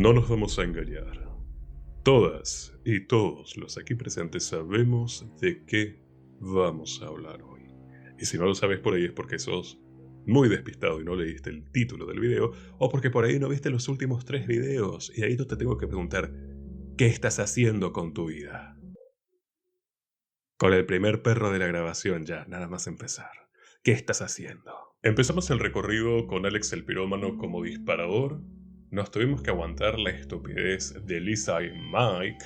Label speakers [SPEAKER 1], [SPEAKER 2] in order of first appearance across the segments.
[SPEAKER 1] No nos vamos a engañar. Todas y todos los aquí presentes sabemos de qué vamos a hablar hoy. Y si no lo sabes por ahí es porque sos muy despistado y no leíste el título del video, o porque por ahí no viste los últimos 3 videos, y ahí yo te tengo que preguntar, ¿qué estás haciendo con tu vida? Con el primer perro de la grabación ya, nada más empezar. ¿Qué estás haciendo? Empezamos el recorrido con Alex el Pirómano como disparador. Nos tuvimos que aguantar la estupidez de Lisa y Mike.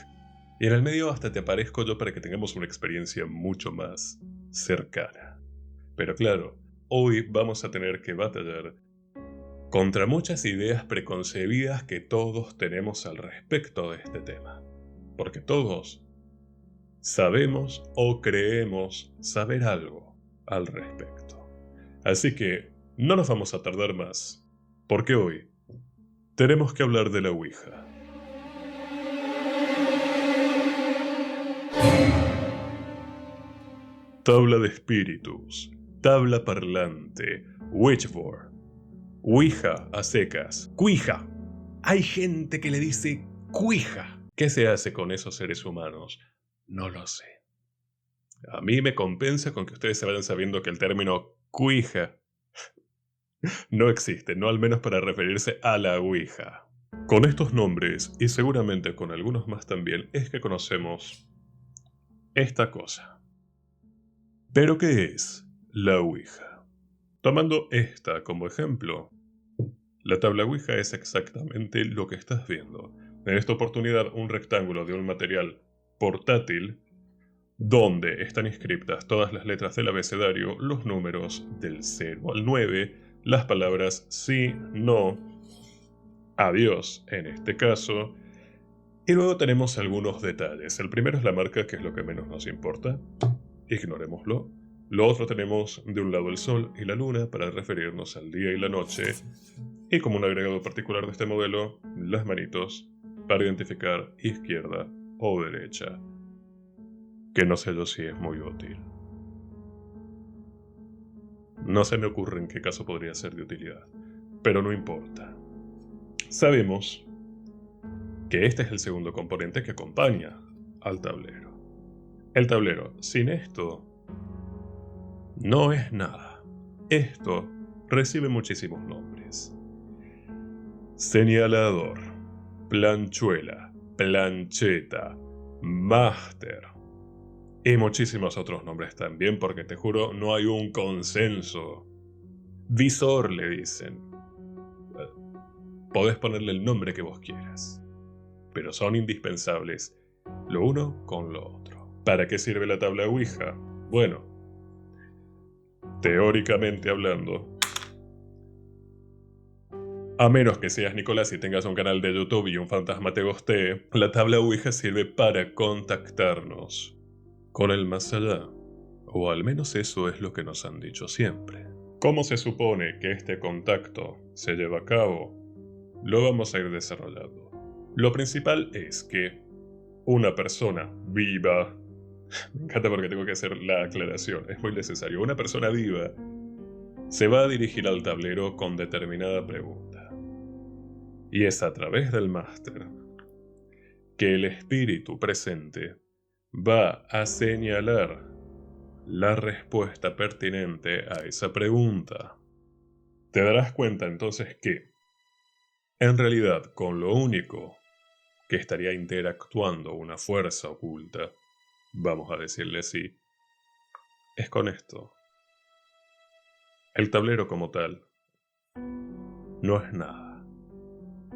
[SPEAKER 1] Y en el medio hasta te aparezco yo para que tengamos una experiencia mucho más cercana. Pero claro, hoy vamos a tener que batallar contra muchas ideas preconcebidas que todos tenemos al respecto de este tema. Porque todos sabemos o creemos saber algo al respecto. Así que no nos vamos a tardar más, porque hoy tenemos que hablar de la Ouija. Tabla de espíritus, tabla parlante, witchboard, Ouija a secas, cuija. Hay gente que le dice cuija. ¿Qué se hace con esos seres humanos? No lo sé. A mí me compensa con que ustedes se vayan sabiendo que el término cuija no existe, no al menos para referirse a la Ouija. Con estos nombres, y seguramente con algunos más también, es que conocemos esta cosa. ¿Pero qué es la Ouija? Tomando esta como ejemplo, la tabla Ouija es exactamente lo que estás viendo. En esta oportunidad, un rectángulo de un material portátil donde están inscritas todas las letras del abecedario, los números del 0 al 9, las palabras sí, no, adiós en este caso, y luego tenemos algunos detalles. El primero es la marca, que es lo que menos nos importa, ignorémoslo. Lo otro tenemos de un lado el sol y la luna para referirnos al día y la noche, y como un agregado particular de este modelo, las manitos para identificar izquierda o derecha, que no sé yo si es muy útil. No se me ocurre en qué caso podría ser de utilidad, pero no importa. Sabemos que este es el segundo componente que acompaña al tablero. El tablero, sin esto, no es nada. Esto recibe muchísimos nombres. Señalador, planchuela, plancheta, máster y muchísimos otros nombres también, porque te juro, no hay un consenso. Visor le dicen. Podés ponerle el nombre que vos quieras, pero son indispensables lo uno con lo otro. ¿Para qué sirve la tabla Ouija? Bueno, teóricamente hablando, a menos que seas Nicolás y tengas un canal de YouTube y un fantasma te gostee, la tabla Ouija sirve para contactarnos con el más allá. O al menos eso es lo que nos han dicho siempre. ¿Cómo se supone que este contacto se lleva a cabo? Lo vamos a ir desarrollando. Lo principal es que una persona viva, me encanta porque tengo que hacer la aclaración, es muy necesario, una persona viva se va a dirigir al tablero con determinada pregunta. Y es a través del máster que el espíritu presente va a señalar la respuesta pertinente a esa pregunta. Te darás cuenta entonces que, en realidad, con lo único que estaría interactuando una fuerza oculta, vamos a decirle así, es con esto. El tablero como tal no es nada.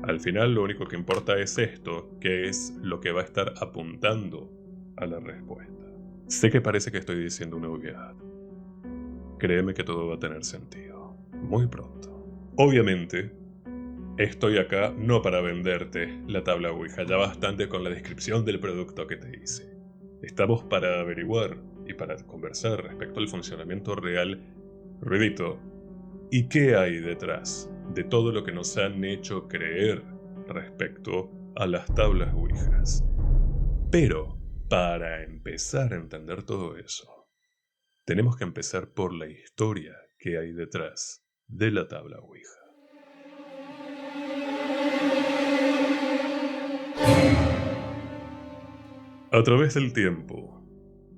[SPEAKER 1] Al final lo único que importa es esto, que es lo que va a estar apuntando a la respuesta. Sé que parece que estoy diciendo una obviedad. Créeme que todo va a tener sentido. Muy pronto. Obviamente, estoy acá no para venderte la tabla Ouija, ya bastante con la descripción del producto que te hice. Estamos para averiguar y para conversar respecto al funcionamiento real, ruidito, y qué hay detrás de todo lo que nos han hecho creer respecto a las tablas Ouijas. Pero, para empezar a entender todo eso, tenemos que empezar por la historia que hay detrás de la tabla Ouija. A través del tiempo,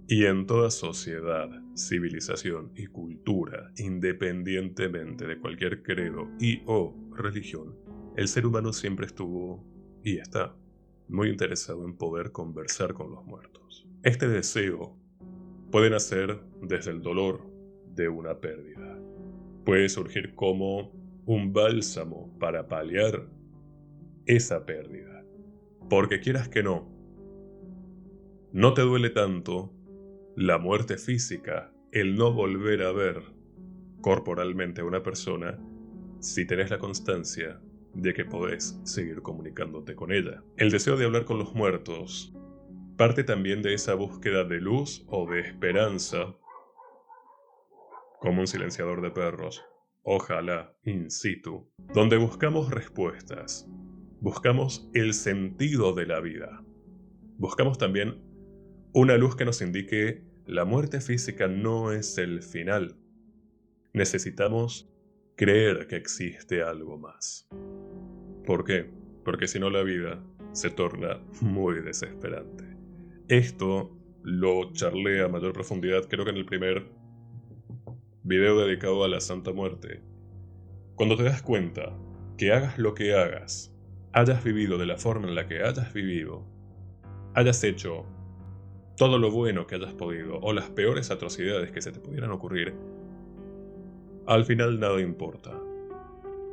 [SPEAKER 1] y en toda sociedad, civilización y cultura, independientemente de cualquier credo y o religión, el ser humano siempre estuvo y está muy interesado en poder conversar con los muertos. Este deseo puede nacer desde el dolor de una pérdida. Puede surgir como un bálsamo para paliar esa pérdida. Porque quieras que no te duele tanto la muerte física, el no volver a ver corporalmente a una persona, si tenés la constancia de que podés seguir comunicándote con ella. El deseo de hablar con los muertos parte también de esa búsqueda de luz o de esperanza, como un silenciador de perros, ojalá in situ, donde buscamos respuestas, buscamos el sentido de la vida, buscamos también una luz que nos indique la muerte física no es el final. Necesitamos creer que existe algo más. ¿Por qué? Porque si no la vida se torna muy desesperante. Esto lo charlé a mayor profundidad, creo que en el primer video dedicado a la Santa Muerte. Cuando te das cuenta que hagas lo que hagas, hayas vivido de la forma en la que hayas vivido, hayas hecho todo lo bueno que hayas podido o las peores atrocidades que se te pudieran ocurrir, al final nada importa.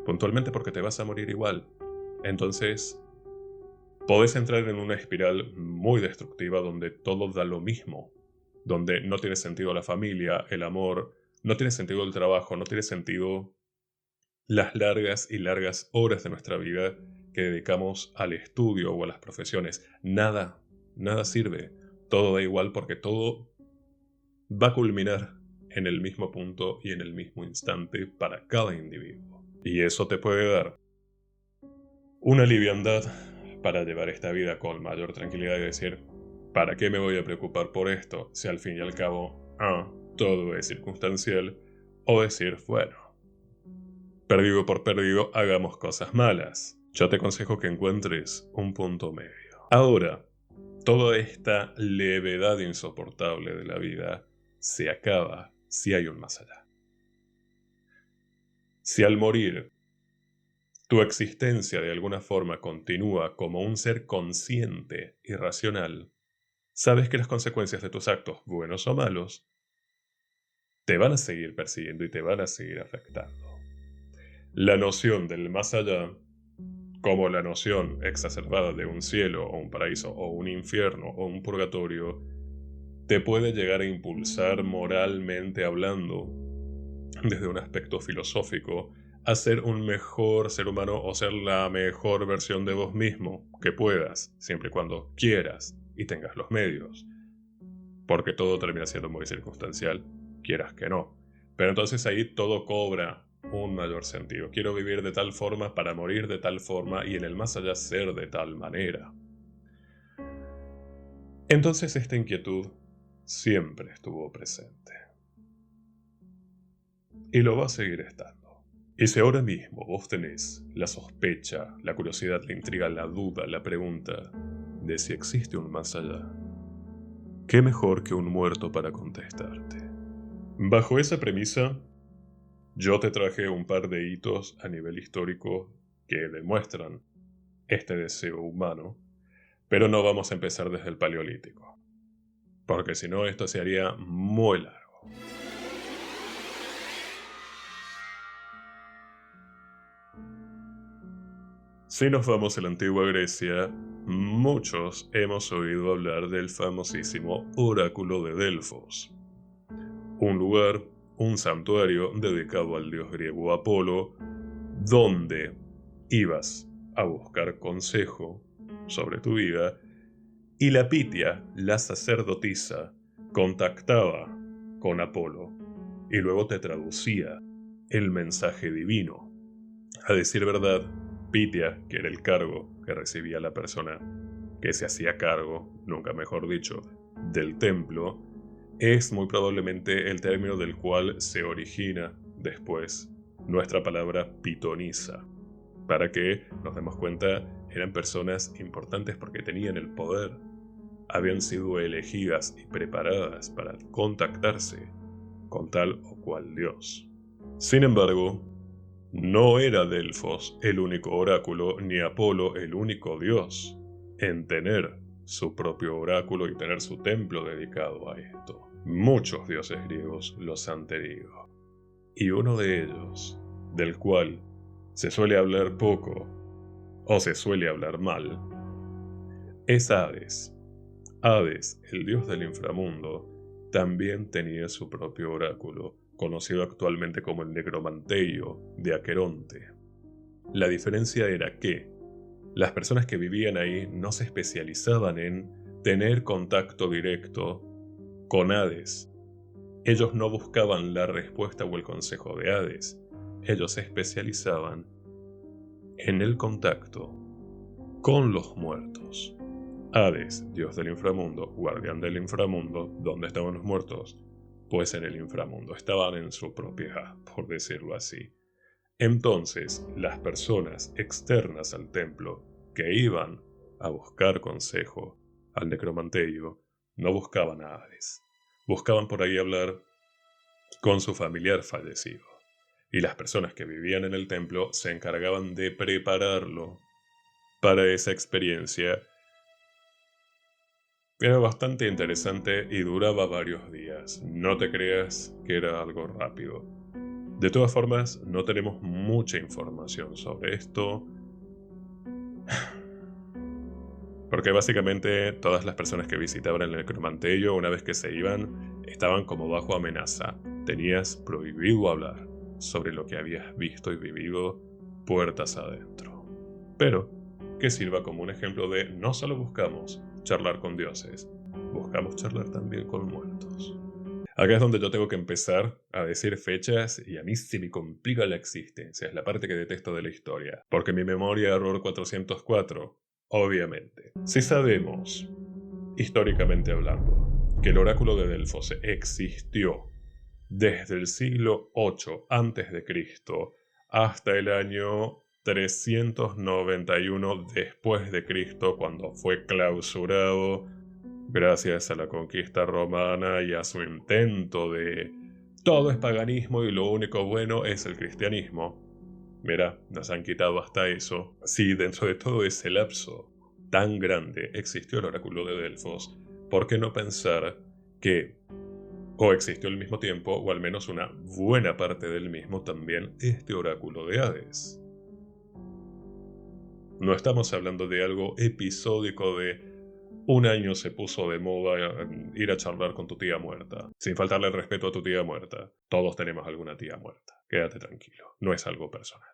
[SPEAKER 1] Puntualmente porque te vas a morir igual. Entonces, podés entrar en una espiral muy destructiva donde todo da lo mismo, donde no tiene sentido la familia, el amor, no tiene sentido el trabajo, no tiene sentido las largas y largas horas de nuestra vida que dedicamos al estudio o a las profesiones. Nada sirve. Todo da igual porque todo va a culminar en el mismo punto y en el mismo instante para cada individuo. Y eso te puede dar una liviandad para llevar esta vida con mayor tranquilidad y decir, ¿para qué me voy a preocupar por esto si al fin y al cabo, todo es circunstancial? O decir, bueno, perdido por perdido, hagamos cosas malas. Yo te aconsejo que encuentres un punto medio. Ahora, toda esta levedad insoportable de la vida se acaba si hay un más allá. Si al morir tu existencia de alguna forma continúa como un ser consciente y racional, sabes que las consecuencias de tus actos, buenos o malos, te van a seguir persiguiendo y te van a seguir afectando. La noción del más allá, como la noción exacerbada de un cielo o un paraíso o un infierno o un purgatorio, te puede llegar a impulsar moralmente hablando, desde un aspecto filosófico, a ser un mejor ser humano o ser la mejor versión de vos mismo que puedas, siempre y cuando quieras y tengas los medios. Porque todo termina siendo muy circunstancial, quieras que no. Pero entonces ahí todo cobra un mayor sentido. Quiero vivir de tal forma para morir de tal forma y en el más allá ser de tal manera. Entonces esta inquietud siempre estuvo presente. Y lo va a seguir estando. Y si ahora mismo vos tenés la sospecha, la curiosidad, la intriga, la duda, la pregunta de si existe un más allá, ¿qué mejor que un muerto para contestarte? Bajo esa premisa, yo te traje un par de hitos a nivel histórico que demuestran este deseo humano, pero no vamos a empezar desde el Paleolítico, porque si no esto se haría muy largo. Si nos vamos a la antigua Grecia, muchos hemos oído hablar del famosísimo oráculo de Delfos, un lugar, un santuario dedicado al dios griego Apolo, donde ibas a buscar consejo sobre tu vida y la Pitia, la sacerdotisa, contactaba con Apolo y luego te traducía el mensaje divino. A decir verdad, Pitia, que era el cargo que recibía la persona que se hacía cargo, nunca mejor dicho, del templo, es muy probablemente el término del cual se origina después nuestra palabra pitonisa. Para que nos demos cuenta, eran personas importantes porque tenían el poder habían sido elegidas y preparadas para contactarse con tal o cual dios. Sin embargo, no era Delfos el único oráculo, ni Apolo el único dios en tener su propio oráculo y tener su templo dedicado a esto. Muchos dioses griegos los han tenido. Y uno de ellos, del cual se suele hablar poco, o se suele hablar mal, es Hades. Hades, el dios del inframundo, también tenía su propio oráculo, conocido actualmente como el Necromanteio de Aqueronte. La diferencia era que las personas que vivían ahí no se especializaban en tener contacto directo con Hades. Ellos no buscaban la respuesta o el consejo de Hades. Ellos se especializaban en el contacto con los muertos. Hades, dios del inframundo, guardián del inframundo. ¿Dónde estaban los muertos? Pues en el inframundo, estaban en su propiedad, por decirlo así. Entonces, las personas externas al templo que iban a buscar consejo al necromanteio no buscaban a Hades. Buscaban por ahí hablar con su familiar fallecido. Y las personas que vivían en el templo se encargaban de prepararlo para esa experiencia. Era bastante interesante y duraba varios días. No te creas que era algo rápido. De todas formas, no tenemos mucha información sobre esto, porque básicamente todas las personas que visitaban el necromanteio, una vez que se iban, estaban como bajo amenaza. Tenías prohibido hablar sobre lo que habías visto y vivido puertas adentro. Pero que sirva como un ejemplo de no solo buscamos charlar con dioses, buscamos charlar también con muertos. Acá es donde yo tengo que empezar a decir fechas y a mí se me complica la existencia. Es la parte que detesto de la historia. Porque mi memoria error 404, obviamente. Si sabemos, históricamente hablando, que el oráculo de Delfos existió desde el siglo VIII a.C. hasta el año 391 después de Cristo, cuando fue clausurado gracias a la conquista romana y a su intento de todo es paganismo y lo único bueno es el cristianismo. Mira, nos han quitado hasta eso. Si dentro de todo ese lapso tan grande existió el oráculo de Delfos, ¿por qué no pensar que o existió al mismo tiempo, o al menos una buena parte del mismo, también este oráculo de Hades? No estamos hablando de algo episódico de un año se puso de moda ir a charlar con tu tía muerta, sin faltarle el respeto a tu tía muerta. Todos tenemos alguna tía muerta. Quédate tranquilo, no es algo personal.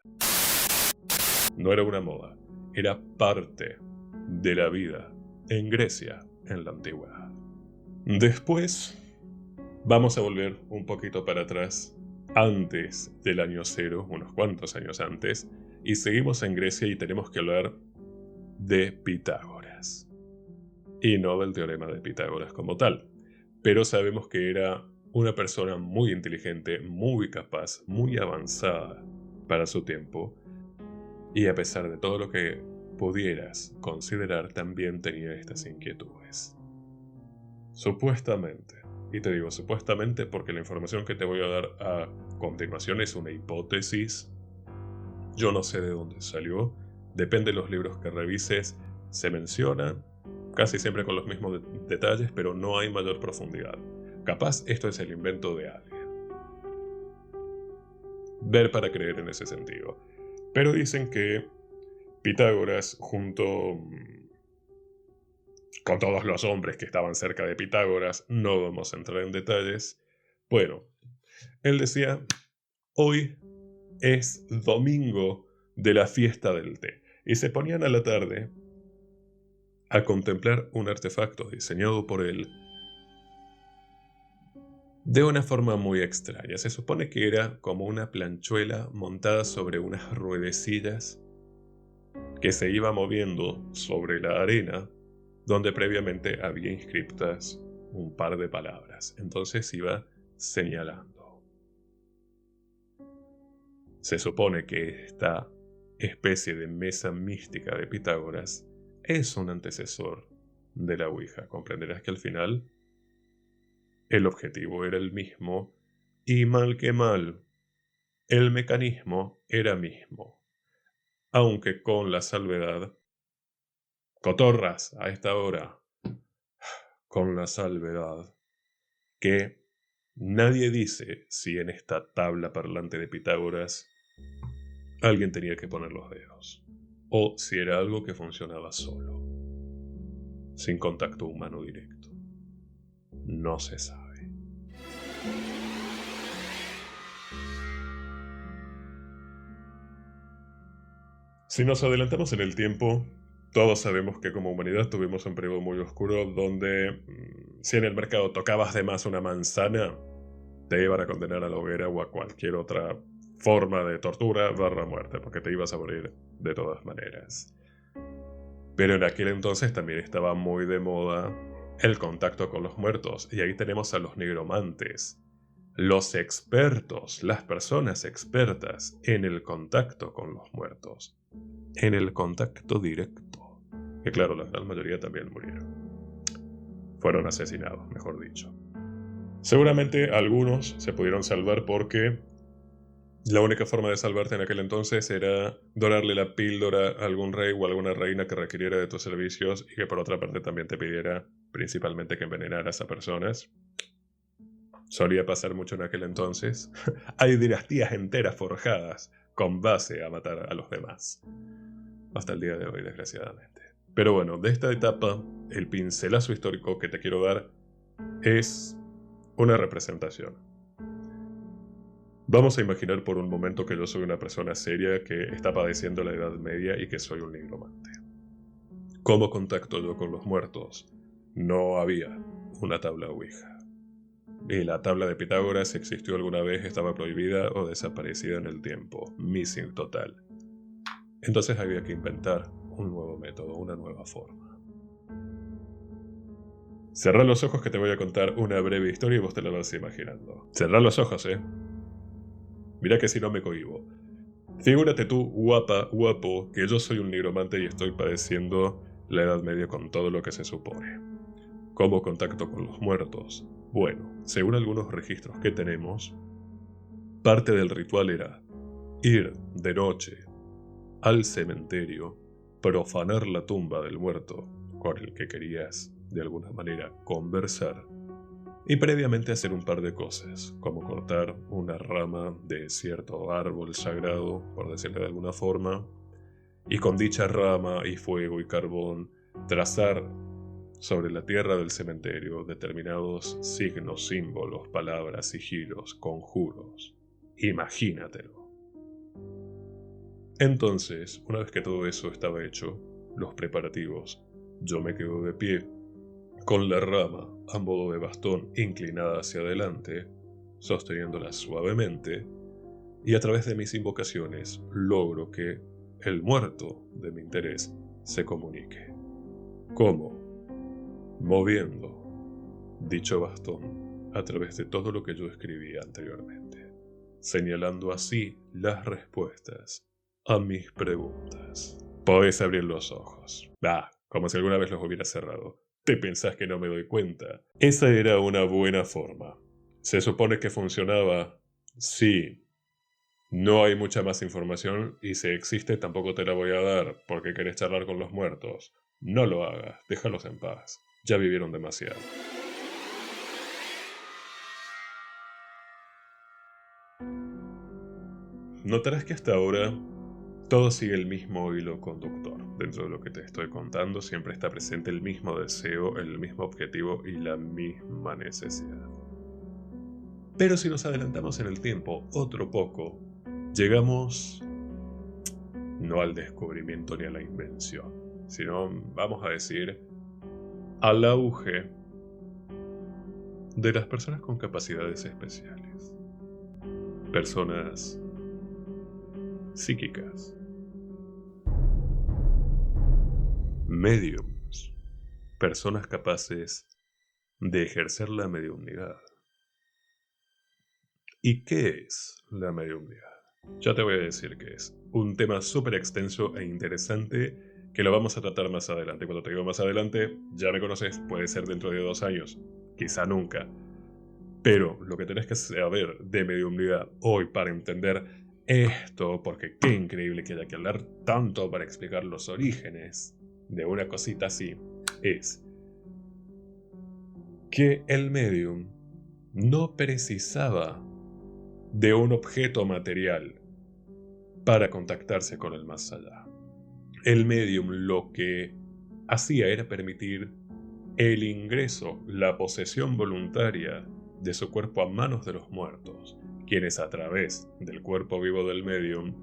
[SPEAKER 1] No era una moda, era parte de la vida en Grecia en la antigüedad. Después, vamos a volver un poquito para atrás, antes del año cero, unos cuantos años antes, y seguimos en Grecia y tenemos que hablar de Pitágoras. Y no del teorema de Pitágoras como tal, pero sabemos que era una persona muy inteligente, muy capaz, muy avanzada para su tiempo, y a pesar de todo lo que pudieras considerar, también tenía estas inquietudes. Supuestamente, y te digo supuestamente porque la información que te voy a dar a continuación es una hipótesis. Yo no sé de dónde salió, depende de los libros que revises, se menciona casi siempre con los mismos detalles, pero no hay mayor profundidad. Capaz esto es el invento de alguien. Ver para creer en ese sentido. Pero dicen que Pitágoras, junto con todos los hombres que estaban cerca de Pitágoras, no vamos a entrar en detalles, bueno, él decía, hoy es domingo de la fiesta del té. Y se ponían a la tarde a contemplar un artefacto diseñado por él de una forma muy extraña. Se supone que era como una planchuela montada sobre unas ruedecillas que se iba moviendo sobre la arena donde previamente había inscriptas un par de palabras. Entonces iba señalando. Se supone que esta especie de mesa mística de Pitágoras es un antecesor de la Ouija. Comprenderás que al final el objetivo era el mismo y mal que mal, el mecanismo era mismo, aunque con la salvedad, cotorras a esta hora, con la salvedad que nadie dice si en esta tabla parlante de Pitágoras alguien tenía que poner los dedos, o si era algo que funcionaba solo, sin contacto humano directo. No se sabe. Si nos adelantamos en el tiempo, todos sabemos que como humanidad tuvimos un periodo muy oscuro donde si en el mercado tocabas de más una manzana, te iban a condenar a la hoguera o a cualquier otra forma de tortura barra muerte, porque te ibas a morir de todas maneras. Pero en aquel entonces también estaba muy de moda el contacto con los muertos, y ahí tenemos a los nigromantes, los expertos, las personas expertas en el contacto con los muertos, en el contacto directo. Que claro, la gran mayoría también murieron. Fueron asesinados, mejor dicho. Seguramente algunos se pudieron salvar porque la única forma de salvarte en aquel entonces era dorarle la píldora a algún rey o alguna reina que requiriera de tus servicios y que por otra parte también te pidiera principalmente que envenenaras a personas. Solía pasar mucho en aquel entonces. Hay dinastías enteras forjadas con base a matar a los demás. Hasta el día de hoy, desgraciadamente. Pero bueno, de esta etapa, el pincelazo histórico que te quiero dar es una representación. Vamos a imaginar por un momento que yo soy una persona seria que está padeciendo la Edad Media y que soy un nigromante. ¿Cómo contacto yo con los muertos? No había una tabla Ouija. Y la tabla de Pitágoras, si existió alguna vez, estaba prohibida o desaparecida en el tiempo. Missing total. Entonces había que inventar un nuevo método, una nueva forma. Cerrá los ojos que te voy a contar una breve historia y vos te la vas imaginando. Cerrá los ojos, Mira que si no me cohibo. Figúrate tú, guapa, guapo, que yo soy un nigromante y estoy padeciendo la Edad Media con todo lo que se supone. ¿Cómo contacto con los muertos? Bueno, según algunos registros que tenemos, parte del ritual era ir de noche al cementerio, profanar la tumba del muerto con el que querías, de alguna manera, conversar, y previamente hacer un par de cosas, como cortar una rama de cierto árbol sagrado, por decirlo de alguna forma, y con dicha rama y fuego y carbón, trazar sobre la tierra del cementerio determinados signos, símbolos, palabras, sigilos, conjuros. Imagínatelo. Entonces, una vez que todo eso estaba hecho, los preparativos, yo me quedo de pie, con la rama a modo de bastón inclinada hacia adelante, sosteniéndola suavemente, y a través de mis invocaciones logro que el muerto de mi interés se comunique. ¿Cómo? Moviendo dicho bastón a través de todo lo que yo escribí anteriormente, señalando así las respuestas a mis preguntas. Podés abrir los ojos. Como si alguna vez los hubiera cerrado. ¿Te pensás que no me doy cuenta? Esa era una buena forma. Se supone que funcionaba. Sí. No hay mucha más información y si existe tampoco te la voy a dar porque querés charlar con los muertos. No lo hagas, déjalos en paz. Ya vivieron demasiado. Notarás que hasta ahora todo sigue el mismo hilo conductor. Dentro de lo que te estoy contando siempre está presente el mismo deseo, el mismo objetivo y la misma necesidad. Pero si nos adelantamos en el tiempo otro poco, llegamos no al descubrimiento ni a la invención, sino, vamos a decir, al auge de las personas con capacidades especiales. Personas psíquicas, mediums, personas capaces de ejercer la mediumnidad. ¿Y qué es la mediumnidad? Ya te voy a decir qué es. Un tema súper extenso e interesante que lo vamos a tratar más adelante. Cuando te digo más adelante, ya me conoces, puede ser dentro de 2 años, quizá nunca. Pero lo que tenés que saber de mediumnidad hoy para entender esto, porque qué increíble que haya que hablar tanto para explicar los orígenes de una cosita así, es que el medium no precisaba de un objeto material para contactarse con el más allá. El medium lo que hacía era permitir el ingreso, la posesión voluntaria de su cuerpo a manos de los muertos, quienes a través del cuerpo vivo del medium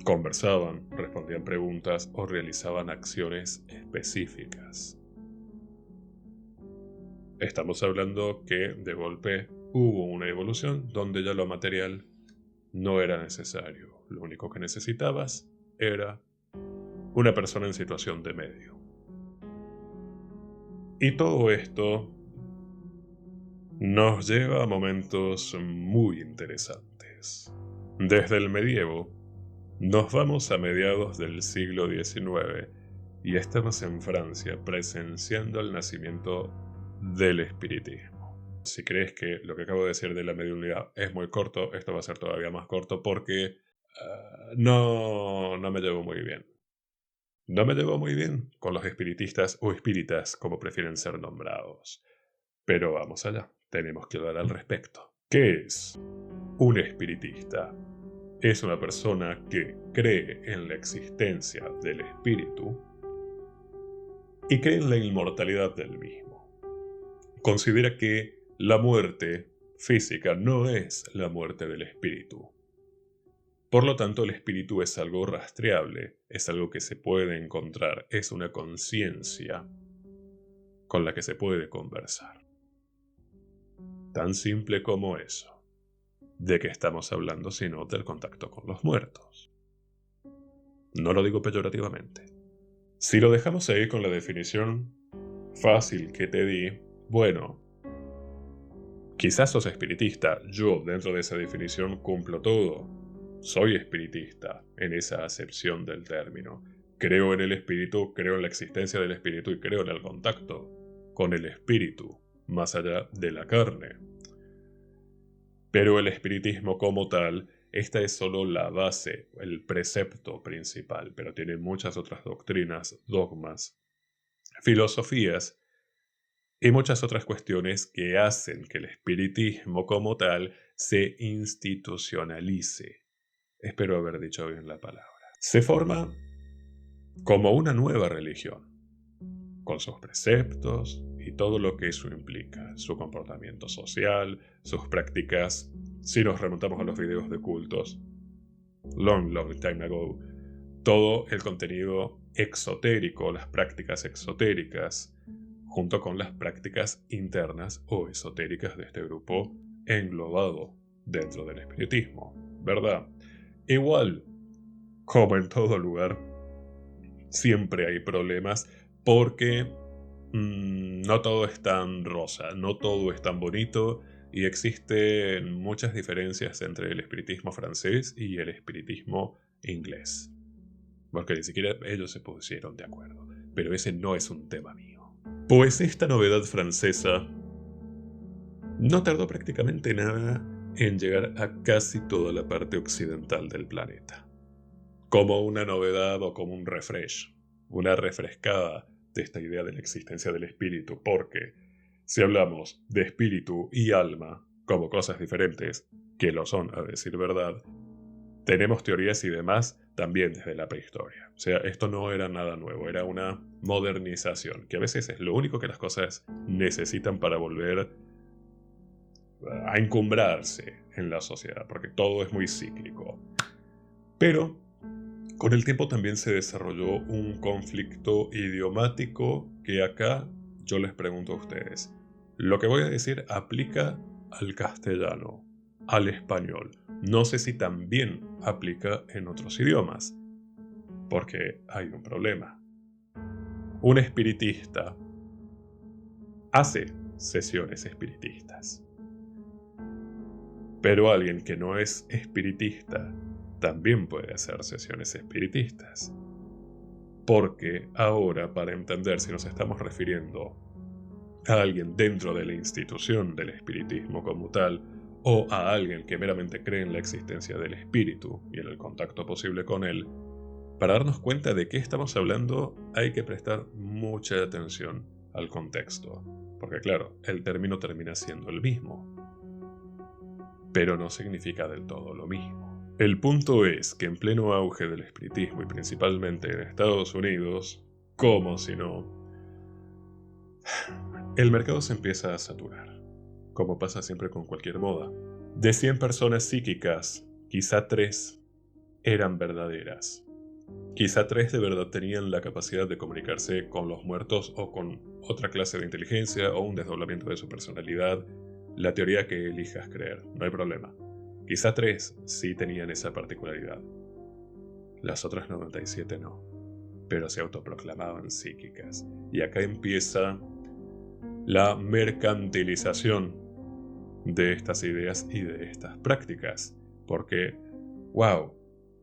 [SPEAKER 1] conversaban, respondían preguntas o realizaban acciones específicas. Estamos hablando que de golpe hubo una evolución donde ya lo material no era necesario. Lo único que necesitabas era una persona en situación de medio. Y todo esto nos lleva a momentos muy interesantes. Desde el medievo, nos vamos a mediados del siglo XIX y estamos en Francia presenciando el nacimiento del espiritismo. Si crees que lo que acabo de decir de la mediunidad es muy corto, esto va a ser todavía más corto porque no me llevo muy bien. No me llevo muy bien con los espiritistas o espíritas, como prefieren ser nombrados. Pero vamos allá, tenemos que hablar al respecto. ¿Qué es un espiritista? Es una persona que cree en la existencia del espíritu y cree en la inmortalidad del mismo. Considera que la muerte física no es la muerte del espíritu. Por lo tanto, el espíritu es algo rastreable, es algo que se puede encontrar, es una conciencia con la que se puede conversar. Tan simple como eso. ¿De qué estamos hablando sino del contacto con los muertos? No lo digo peyorativamente. Si lo dejamos ahí con la definición fácil que te di, bueno, quizás sos espiritista. Yo, dentro de esa definición, cumplo todo. Soy espiritista en esa acepción del término. Creo en el espíritu, creo en la existencia del espíritu y creo en el contacto con el espíritu, más allá de la carne. Pero el espiritismo como tal, esta es solo la base, el precepto principal, pero tiene muchas otras doctrinas, dogmas, filosofías y muchas otras cuestiones que hacen que el espiritismo como tal se institucionalice. Espero haber dicho bien la palabra. Se forma como una nueva religión, con sus preceptos y todo lo que eso implica, su comportamiento social, sus prácticas. Si nos remontamos a los videos de cultos, long time ago, todo el contenido exotérico, las prácticas exotéricas, junto con las prácticas internas o esotéricas de este grupo englobado dentro del espiritismo, ¿verdad? Igual, como en todo lugar, siempre hay problemas porque no todo es tan rosa, no todo es tan bonito y existen muchas diferencias entre el espiritismo francés y el espiritismo inglés. Porque ni siquiera ellos se pusieron de acuerdo. Pero ese no es un tema mío. Pues esta novedad francesa no tardó prácticamente nada en llegar a casi toda la parte occidental del planeta. Como una novedad o como un refresh, una refrescada de esta idea de la existencia del espíritu, porque si hablamos de espíritu y alma como cosas diferentes, que lo son a decir verdad, tenemos teorías y demás también desde la prehistoria. O sea, esto no era nada nuevo, era una modernización, que a veces es lo único que las cosas necesitan para volver a encumbrarse en la sociedad, porque todo es muy cíclico. Pero con el tiempo también se desarrolló un conflicto idiomático que acá yo les pregunto a ustedes. Lo que voy a decir aplica al castellano, al español. No sé si también aplica en otros idiomas, porque hay un problema. Un espiritista hace sesiones espiritistas, pero alguien que no es espiritista también puede hacer sesiones espiritistas. Porque ahora, para entender si nos estamos refiriendo a alguien dentro de la institución del espiritismo como tal, o a alguien que meramente cree en la existencia del espíritu y en el contacto posible con él, para darnos cuenta de qué estamos hablando hay que prestar mucha atención al contexto. Porque claro, el término termina siendo el mismo, pero no significa del todo lo mismo. El punto es que en pleno auge del espiritismo y principalmente en Estados Unidos, como si no, el mercado se empieza a saturar, como pasa siempre con cualquier moda. De 100 personas psíquicas, quizá 3 eran verdaderas. Quizá 3 de verdad tenían la capacidad de comunicarse con los muertos o con otra clase de inteligencia o un desdoblamiento de su personalidad. La teoría que elijas creer, no hay problema. Quizá 3 sí tenían esa particularidad. Las otras 97 no, pero se autoproclamaban psíquicas. Y acá empieza la mercantilización de estas ideas y de estas prácticas. Porque, wow,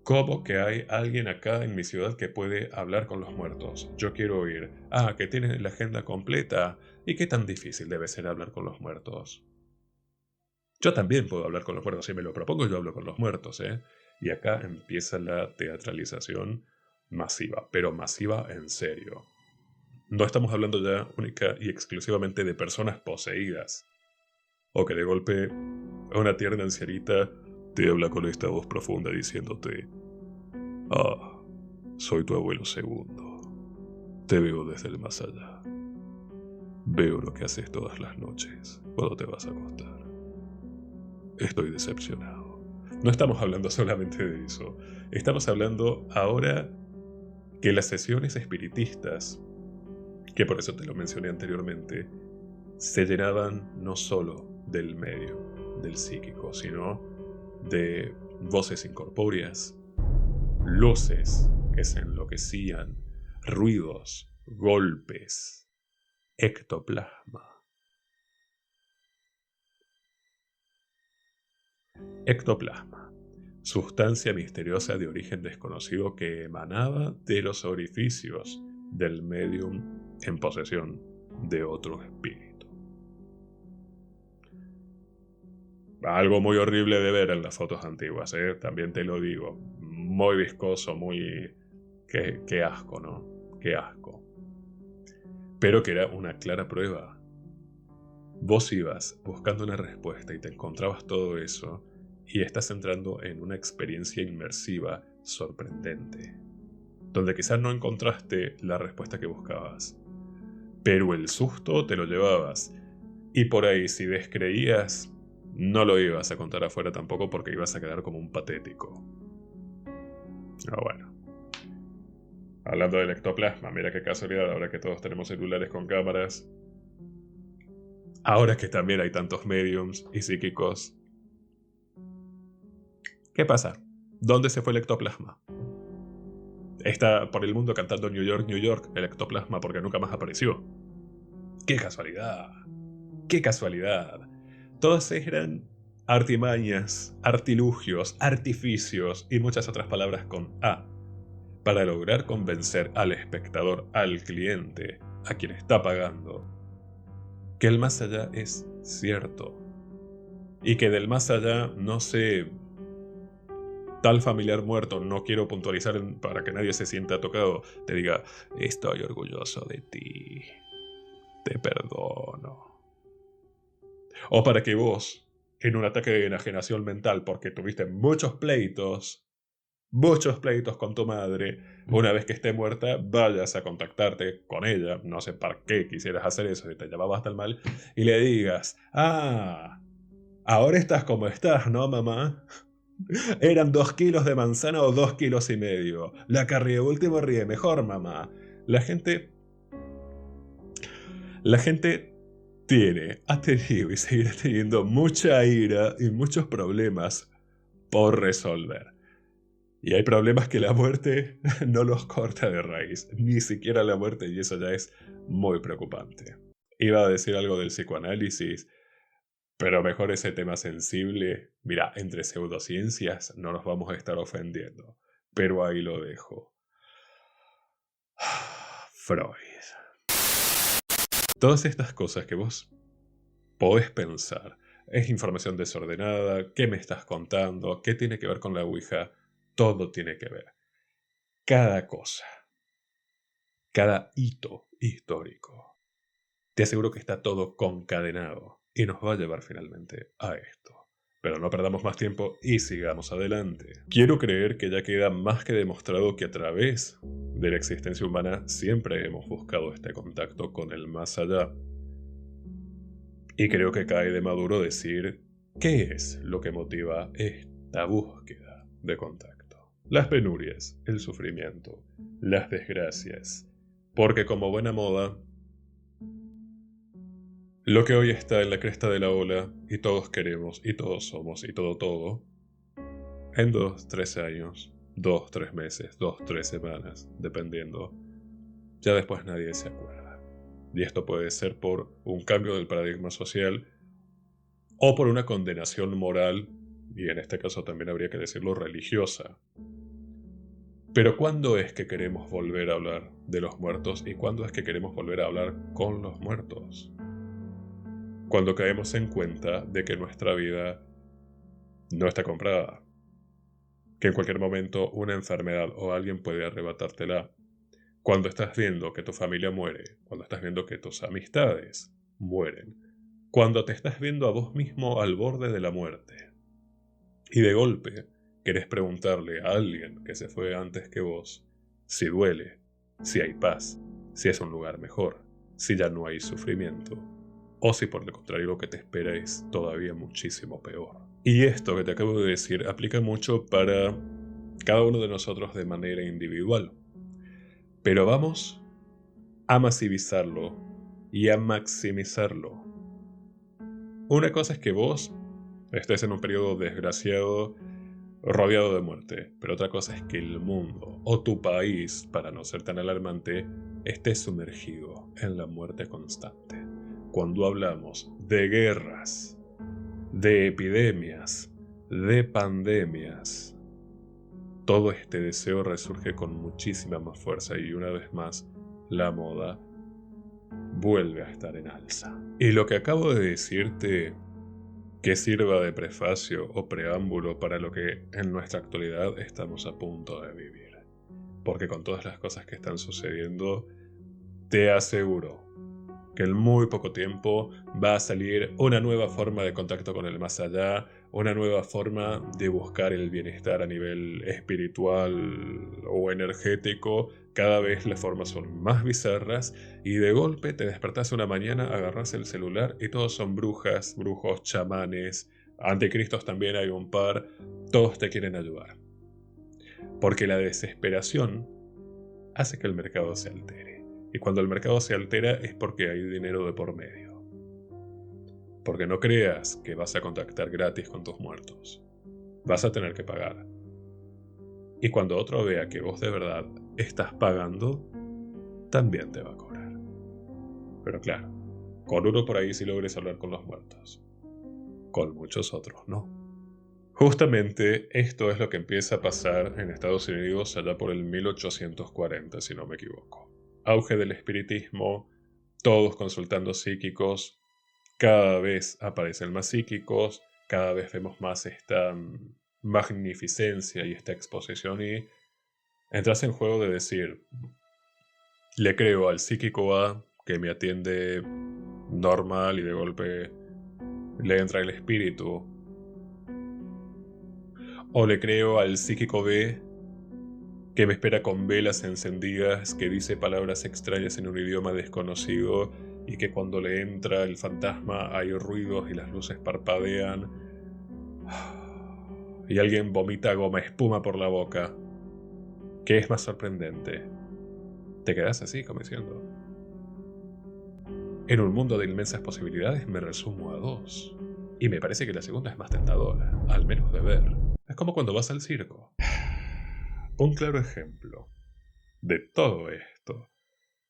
[SPEAKER 1] ¿cómo que hay alguien acá en mi ciudad que puede hablar con los muertos? Yo quiero oír. Ah, que tiene la agenda completa. ¿Y qué tan difícil debe ser hablar con los muertos? Yo también puedo hablar con los muertos. Si me lo propongo, yo hablo con los muertos, ¿eh? Y acá empieza la teatralización masiva, pero masiva en serio. No estamos hablando ya única y exclusivamente de personas poseídas, o que de golpe una tierna ancianita te habla con esta voz profunda diciéndote: ah, soy tu abuelo segundo. Te veo desde el más allá. Veo lo que haces todas las noches cuando te vas a acostar. Estoy decepcionado. No estamos hablando solamente de eso. Estamos hablando ahora que las sesiones espiritistas, que por eso te lo mencioné anteriormente, se llenaban no solo del medio, del psíquico, sino de voces incorpóreas, luces que se enloquecían, ruidos, golpes, ectoplasma. Ectoplasma, sustancia misteriosa de origen desconocido que emanaba de los orificios del medium en posesión de otro espíritu. Algo muy horrible de ver en las fotos antiguas, ¿eh? También te lo digo. Muy viscoso, muy... Qué asco, ¿no? Qué asco. Pero que era una clara prueba. Vos ibas buscando una respuesta y te encontrabas todo eso y estás entrando en una experiencia inmersiva sorprendente, donde quizás no encontraste la respuesta que buscabas, pero el susto te lo llevabas. Y por ahí, si descreías, no lo ibas a contar afuera tampoco porque ibas a quedar como un patético. Ah, bueno. Hablando del ectoplasma, mira qué casualidad, ahora que todos tenemos celulares con cámaras, ahora que también hay tantos mediums y psíquicos, ¿qué pasa? ¿Dónde se fue el ectoplasma? Está por el mundo cantando New York, New York, el ectoplasma porque nunca más apareció. ¡Qué casualidad! ¡Qué casualidad! Todas eran artimañas, artilugios, artificios y muchas otras palabras con A para lograr convencer al espectador, al cliente, a quien está pagando, que el más allá es cierto y que del más allá, no sé, tal familiar muerto, no quiero puntualizar para que nadie se sienta tocado, te diga: estoy orgulloso de ti, te perdono. O para que vos, en un ataque de enajenación mental porque tuviste muchos pleitos con tu madre, una vez que esté muerta, vayas a contactarte con ella, no sé para qué quisieras hacer eso, si te llevabas tan mal, y le digas: ah, ahora estás como estás, ¿no, mamá? Eran 2 kilos de manzana o 2 kilos y medio. La que ríe último ríe mejor, mamá. La gente ha tenido y seguirá teniendo mucha ira y muchos problemas por resolver. Y hay problemas que la muerte no los corta de raíz, ni siquiera la muerte, y eso ya es muy preocupante. Iba a decir algo del psicoanálisis, pero mejor ese tema sensible. Mira, entre pseudociencias no nos vamos a estar ofendiendo, pero ahí lo dejo. Freud. Todas estas cosas que vos podés pensar. ¿Es información desordenada? ¿Qué me estás contando? ¿Qué tiene que ver con la Ouija? Todo tiene que ver. Cada cosa, cada hito histórico. Te aseguro que está todo concadenado y nos va a llevar finalmente a esto. Pero no perdamos más tiempo y sigamos adelante. Quiero creer que ya queda más que demostrado que a través de la existencia humana siempre hemos buscado este contacto con el más allá. Y creo que cae de maduro decir qué es lo que motiva esta búsqueda de contacto. Las penurias, el sufrimiento, las desgracias. Porque como buena moda, lo que hoy está en la cresta de la ola y todos queremos y todos somos y todo, en 2, 3 años, 2, 3 meses, 2, 3 semanas, dependiendo, ya después nadie se acuerda. Y esto puede ser por un cambio del paradigma social o por una condenación moral, y en este caso también habría que decirlo religiosa. Pero ¿cuándo es que queremos volver a hablar de los muertos y cuándo es que queremos volver a hablar con los muertos? Cuando caemos en cuenta de que nuestra vida no está comprada, que en cualquier momento una enfermedad o alguien puede arrebatártela. Cuando estás viendo que tu familia muere, cuando estás viendo que tus amistades mueren, cuando te estás viendo a vos mismo al borde de la muerte, y de golpe querés preguntarle a alguien que se fue antes que vos si duele, si hay paz, si es un lugar mejor, si ya no hay sufrimiento, o si por el contrario lo que te espera es todavía muchísimo peor. Y esto que te acabo de decir aplica mucho para cada uno de nosotros de manera individual. Pero vamos a masivizarlo y a maximizarlo. Una cosa es que vos estés en un periodo desgraciado, rodeado de muerte, pero otra cosa es que el mundo o tu país, para no ser tan alarmante, esté sumergido en la muerte constante. Cuando hablamos de guerras, de epidemias, de pandemias, todo este deseo resurge con muchísima más fuerza y una vez más la moda vuelve a estar en alza. Y lo que acabo de decirte que sirva de prefacio o preámbulo para lo que en nuestra actualidad estamos a punto de vivir. Porque con todas las cosas que están sucediendo, te aseguro que en muy poco tiempo va a salir una nueva forma de contacto con el más allá, una nueva forma de buscar el bienestar a nivel espiritual o energético. Cada vez las formas son más bizarras y de golpe te despertás una mañana, agarrás el celular y todos son brujas, brujos, chamanes, anticristos también hay un par, todos te quieren ayudar. Porque la desesperación hace que el mercado se altere. Y cuando el mercado se altera es porque hay dinero de por medio. Porque no creas que vas a contactar gratis con tus muertos. Vas a tener que pagar. Y cuando otro vea que vos de verdad estás pagando, también te va a cobrar. Pero claro, con uno por ahí sí logres hablar con los muertos. Con muchos otros no. Justamente esto es lo que empieza a pasar en Estados Unidos allá por el 1840, si no me equivoco. Auge del espiritismo, todos consultando psíquicos, cada vez aparecen más psíquicos, cada vez vemos más esta magnificencia y esta exposición y entras en juego de decir, le creo al psíquico A que me atiende normal y de golpe le entra el espíritu, o le creo al psíquico B que me espera con velas encendidas, que dice palabras extrañas en un idioma desconocido y que cuando le entra el fantasma hay ruidos y las luces parpadean y alguien vomita goma espuma por la boca. ¿Qué es más sorprendente? Te quedas así como diciendo, en un mundo de inmensas posibilidades me resumo a dos. Y me parece que la segunda es más tentadora, al menos de ver. Es como cuando vas al circo. Un claro ejemplo de todo esto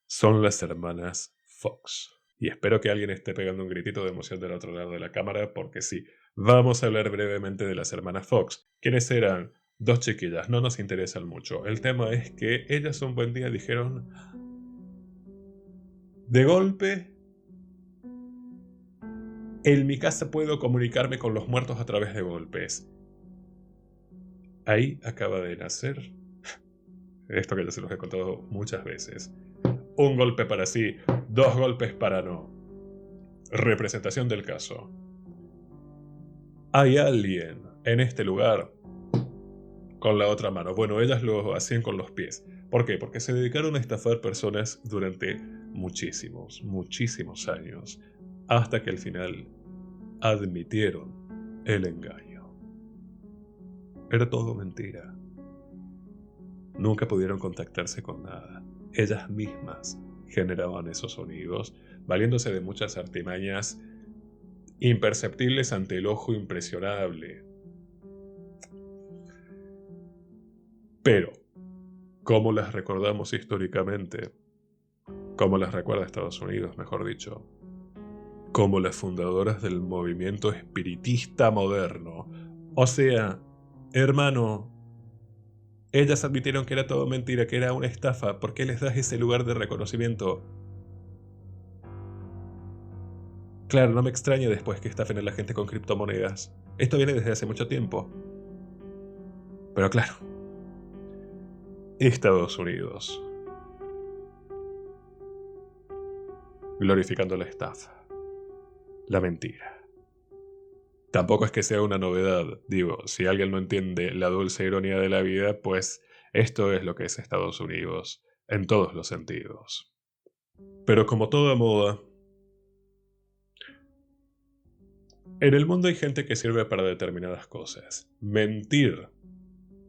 [SPEAKER 1] son las hermanas Fox. Y espero que alguien esté pegando un gritito de emoción del otro lado de la cámara, porque sí, vamos a hablar brevemente de las hermanas Fox. ¿Quiénes eran? Dos chiquillas, no nos interesan mucho. El tema es que ellas un buen día dijeron, de golpe, en mi casa puedo comunicarme con los muertos a través de golpes. Ahí acaba de nacer esto que ya se los he contado muchas veces. Un golpe para sí, dos golpes para no. Representación del caso. Hay alguien en este lugar con la otra mano. Bueno, ellas lo hacían con los pies. ¿Por qué? Porque se dedicaron a estafar personas durante muchísimos años, hasta que al final admitieron el engaño. Era todo mentira. Nunca pudieron contactarse con nada. Ellas mismas generaban esos sonidos, valiéndose de muchas artimañas imperceptibles ante el ojo impresionable. Pero, ¿cómo las recordamos históricamente? ¿Cómo las recuerda Estados Unidos, mejor dicho? Como las fundadoras del movimiento espiritista moderno. O sea, hermano, ellas admitieron que era todo mentira, que era una estafa. ¿Por qué les das ese lugar de reconocimiento? Claro, no me extraña después que estafen a la gente con criptomonedas. Esto viene desde hace mucho tiempo. Pero claro, Estados Unidos, glorificando la estafa, la mentira. Tampoco es que sea una novedad. Digo, si alguien no entiende la dulce ironía de la vida, pues esto es lo que es Estados Unidos, en todos los sentidos. Pero como toda moda, en el mundo hay gente que sirve para determinadas cosas. Mentir,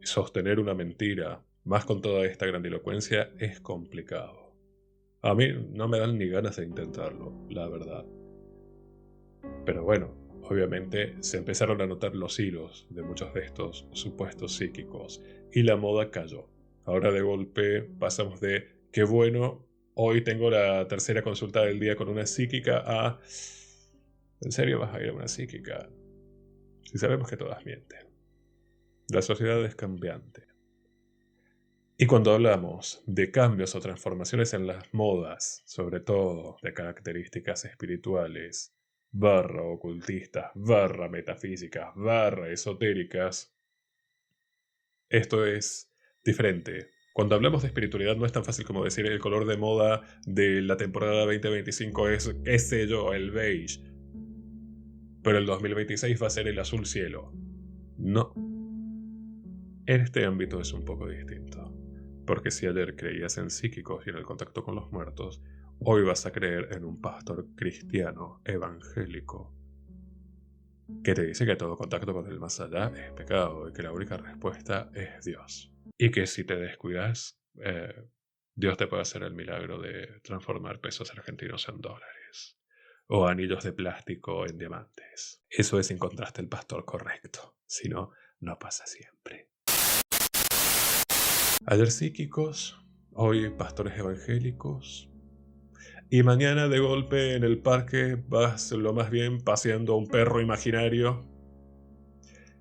[SPEAKER 1] sostener una mentira, más con toda esta grandilocuencia, es complicado. A mí no me dan ni ganas de intentarlo, la verdad. Pero bueno, obviamente se empezaron a notar los hilos de muchos de estos supuestos psíquicos y la moda cayó. Ahora de golpe pasamos de qué bueno, hoy tengo la tercera consulta del día con una psíquica a ¿en serio vas a ir a una psíquica? Si sabemos que todas mienten. La sociedad es cambiante. Y cuando hablamos de cambios o transformaciones en las modas, sobre todo de características espirituales, barra ocultistas, barra metafísicas, barra esotéricas, esto es diferente. Cuando hablamos de espiritualidad no es tan fácil como decir el color de moda de la temporada 2025 es, qué sé yo, el beige. Pero el 2026 va a ser el azul cielo. No. En este ámbito es un poco distinto. Porque si ayer creías en psíquicos y en el contacto con los muertos, hoy vas a creer en un pastor cristiano evangélico que te dice que todo contacto con el más allá es pecado y que la única respuesta es Dios. Y que si te descuidas, Dios te puede hacer el milagro de transformar pesos argentinos en dólares o anillos de plástico en diamantes. Eso es si encontraste el pastor correcto. Si no, no pasa siempre. Ayer psíquicos, hoy pastores evangélicos. Y mañana de golpe en el parque vas lo más bien paseando a un perro imaginario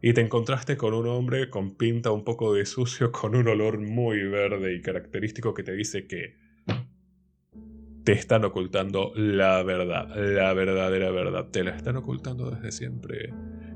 [SPEAKER 1] y te encontraste con un hombre con pinta un poco de sucio, con un olor muy verde y característico que te dice que te están ocultando la verdad, la verdadera verdad. Te la están ocultando desde siempre.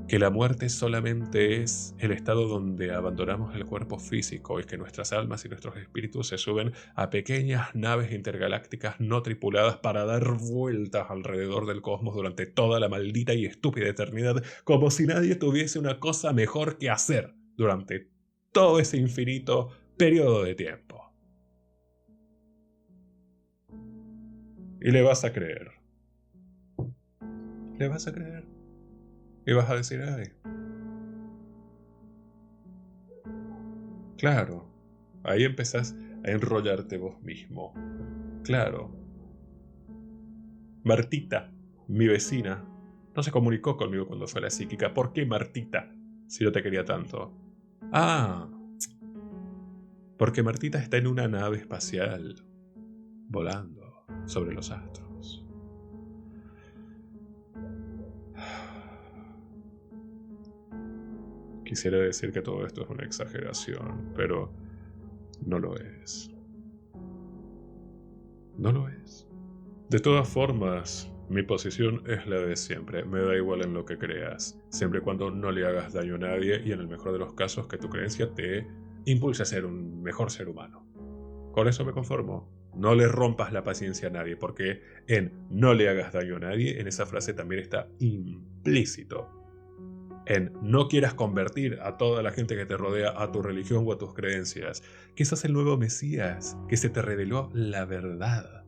[SPEAKER 1] Que la muerte solamente es el estado donde abandonamos el cuerpo físico y que nuestras almas y nuestros espíritus se suben a pequeñas naves intergalácticas no tripuladas para dar vueltas alrededor del cosmos durante toda la maldita y estúpida eternidad, como si nadie tuviese una cosa mejor que hacer durante todo ese infinito periodo de tiempo. Y le vas a creer. Le vas a creer. Y vas a decir, ay, claro. Ahí empezás a enrollarte vos mismo. Claro. Martita, mi vecina, no se comunicó conmigo cuando fue a la psíquica. ¿Por qué Martita? Si yo te quería tanto. Ah, porque Martita está en una nave espacial, volando sobre los astros. Quisiera decir que todo esto es una exageración, pero no lo es. No lo es. De todas formas, mi posición es la de siempre. Me da igual en lo que creas, siempre y cuando no le hagas daño a nadie y en el mejor de los casos que tu creencia te impulse a ser un mejor ser humano. Con eso me conformo. No le rompas la paciencia a nadie, porque en no le hagas daño a nadie, en esa frase también está implícito. En no quieras convertir a toda la gente que te rodea a tu religión o a tus creencias. Que sos el nuevo Mesías, que se te reveló la verdad.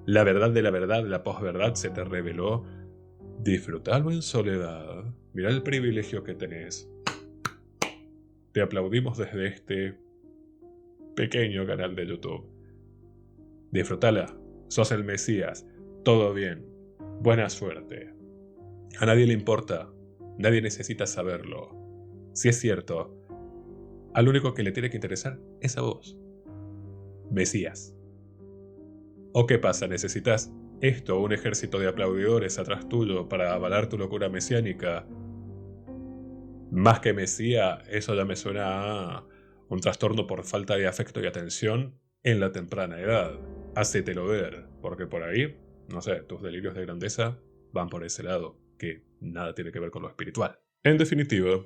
[SPEAKER 1] La verdad de la verdad, la posverdad se te reveló. Disfrutalo en soledad. Mira el privilegio que tenés. Te aplaudimos desde este pequeño canal de YouTube. Disfrútala. Sos el Mesías. Todo bien. Buena suerte. A nadie le importa. Nadie necesita saberlo. Si es cierto, al único que le tiene que interesar es a vos. Mesías. ¿O qué pasa? ¿Necesitas esto, un ejército de aplaudidores atrás tuyo para avalar tu locura mesiánica? Más que Mesía, eso ya me suena a un trastorno por falta de afecto y atención en la temprana edad. Hacételo ver, porque por ahí, no sé, tus delirios de grandeza van por ese lado, que nada tiene que ver con lo espiritual. En definitiva,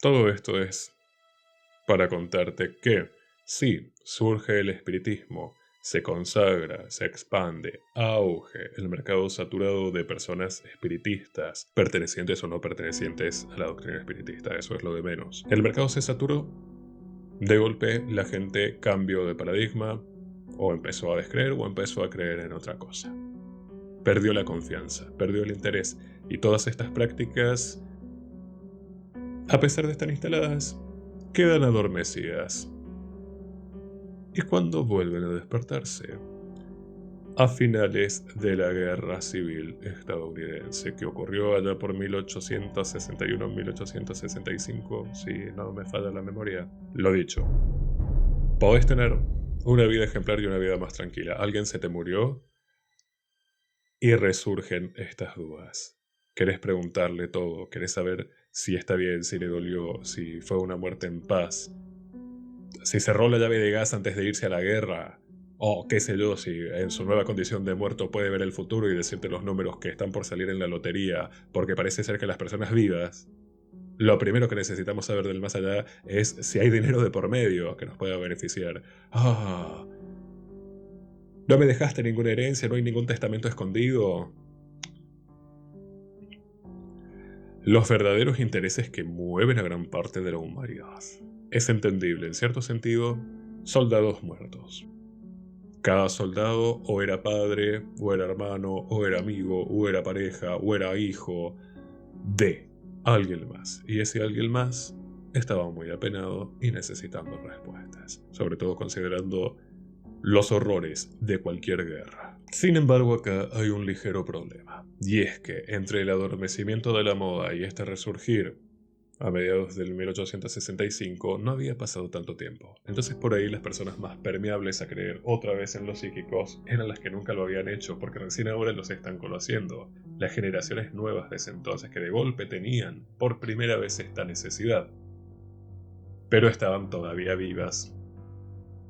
[SPEAKER 1] todo esto es para contarte que sí, surge el espiritismo, se consagra, se expande, auge el mercado saturado de personas espiritistas, pertenecientes o no pertenecientes a la doctrina espiritista, eso es lo de menos. El mercado se saturó, de golpe la gente cambió de paradigma, o empezó a descreer o empezó a creer en otra cosa. Perdió la confianza, perdió el interés, y todas estas prácticas, a pesar de estar instaladas, quedan adormecidas. ¿Y cuándo vuelven a despertarse? A finales de la Guerra Civil Estadounidense, que ocurrió allá por 1861-1865, si no me falla la memoria. Lo dicho, podés tener una vida ejemplar y una vida más tranquila. Alguien se te murió y resurgen estas dudas. Querés preguntarle todo, querés saber si está bien, si le dolió, si fue una muerte en paz, si cerró la llave de gas antes de irse a la guerra, o qué sé yo, si en su nueva condición de muerto puede ver el futuro y decirte los números que están por salir en la lotería, porque parece ser que las personas vivas, lo primero que necesitamos saber del más allá es si hay dinero de por medio que nos pueda beneficiar. No me dejaste ninguna herencia, no hay ningún testamento escondido. Los verdaderos intereses que mueven a gran parte de la humanidad. Es entendible, en cierto sentido, soldados muertos. Cada soldado o era padre, o era hermano, o era amigo, o era pareja, o era hijo de alguien más. Y ese alguien más estaba muy apenado y necesitando respuestas, sobre todo considerando los horrores de cualquier guerra. Sin embargo, acá hay un ligero problema, y es que entre el adormecimiento de la moda y este resurgir a mediados del 1865 no había pasado tanto tiempo. Entonces por ahí las personas más permeables a creer otra vez en los psíquicos eran las que nunca lo habían hecho, porque recién ahora los están conociendo. Las generaciones nuevas de ese entonces que de golpe tenían por primera vez esta necesidad. Pero estaban todavía vivas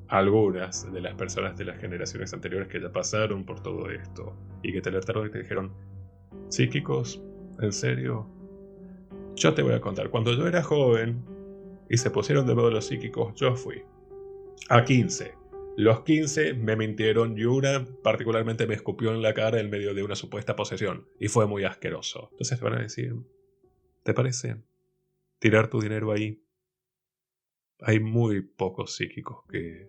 [SPEAKER 1] algunas de las personas de las generaciones anteriores que ya pasaron por todo esto y que te alertaron y te dijeron: ¿psíquicos? ¿En serio? Yo te voy a contar, cuando yo era joven y se pusieron de moda los psíquicos, yo fui a 15. Los 15 me mintieron y una particularmente me escupió en la cara en medio de una supuesta posesión y fue muy asqueroso. Entonces te van a decir, ¿te parece tirar tu dinero ahí? Hay muy pocos psíquicos que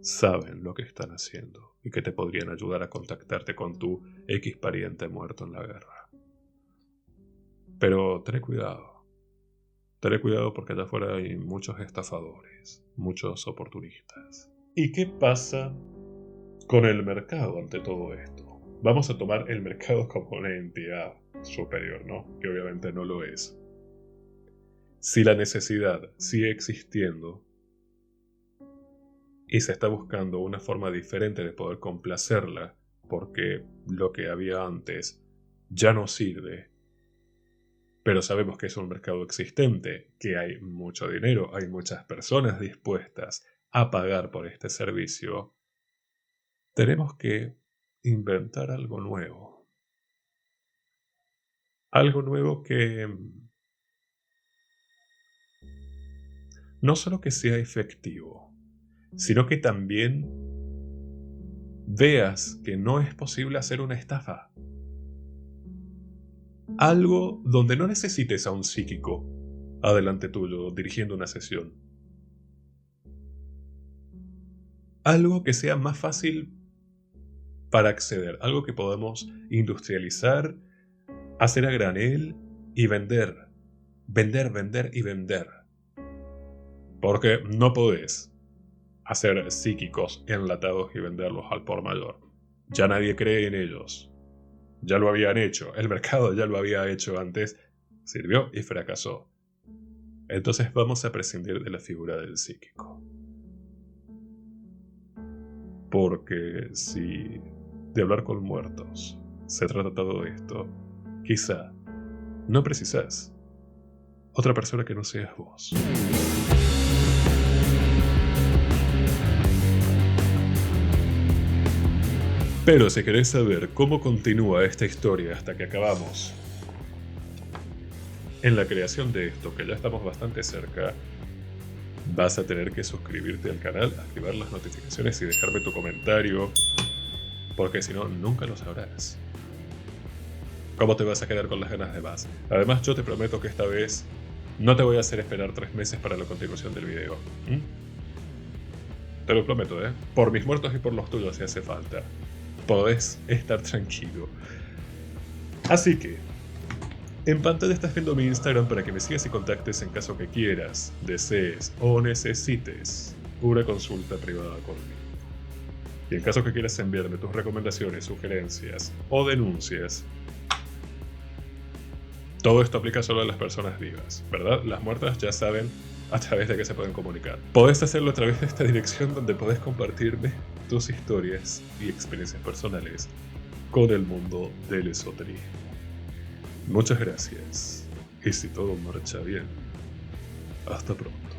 [SPEAKER 1] saben lo que están haciendo y que te podrían ayudar a contactarte con tu X pariente muerto en la guerra. Pero ten cuidado porque allá afuera hay muchos estafadores, muchos oportunistas. ¿Y qué pasa con el mercado ante todo esto? Vamos a tomar el mercado como una entidad superior, ¿no? Que obviamente no lo es. Si la necesidad sigue existiendo y se está buscando una forma diferente de poder complacerla, porque lo que había antes ya no sirve, pero sabemos que es un mercado existente, que hay mucho dinero, hay muchas personas dispuestas a pagar por este servicio, tenemos que inventar algo nuevo. Algo nuevo que no solo que sea efectivo, sino que también veas que no es posible hacer una estafa. Algo donde no necesites a un psíquico adelante tuyo dirigiendo una sesión. Algo que sea más fácil para acceder, algo que podamos industrializar, hacer a granel y vender. Vender, vender y vender. Porque no podés hacer psíquicos enlatados y venderlos al por mayor. Ya nadie cree en ellos. Ya lo habían hecho. El mercado ya lo había hecho antes. Sirvió y fracasó. Entonces vamos a prescindir de la figura del psíquico. Porque si de hablar con muertos se trata todo esto, quizá no precisás otra persona que no seas vos. Pero si querés saber cómo continúa esta historia hasta que acabamos en la creación de esto, que ya estamos bastante cerca, vas a tener que suscribirte al canal, activar las notificaciones y dejarme tu comentario, porque si no, nunca lo sabrás. ¿Cómo te vas a quedar con las ganas de más? Además, yo te prometo que esta vez no te voy a hacer esperar 3 meses para la continuación del video. Te lo prometo, ¿eh? Por mis muertos y por los tuyos si hace falta. Podés estar tranquilo. Así que, en pantalla estás viendo mi Instagram para que me sigas y contactes en caso que quieras, desees o necesites una consulta privada conmigo. Y en caso que quieras enviarme tus recomendaciones, sugerencias o denuncias, todo esto aplica solo a las personas vivas, ¿verdad? Las muertas ya saben a través de qué se pueden comunicar. Podés hacerlo a través de esta dirección donde podés compartirme tus historias y experiencias personales con el mundo del esoterismo. Muchas gracias, y si todo marcha bien, hasta pronto.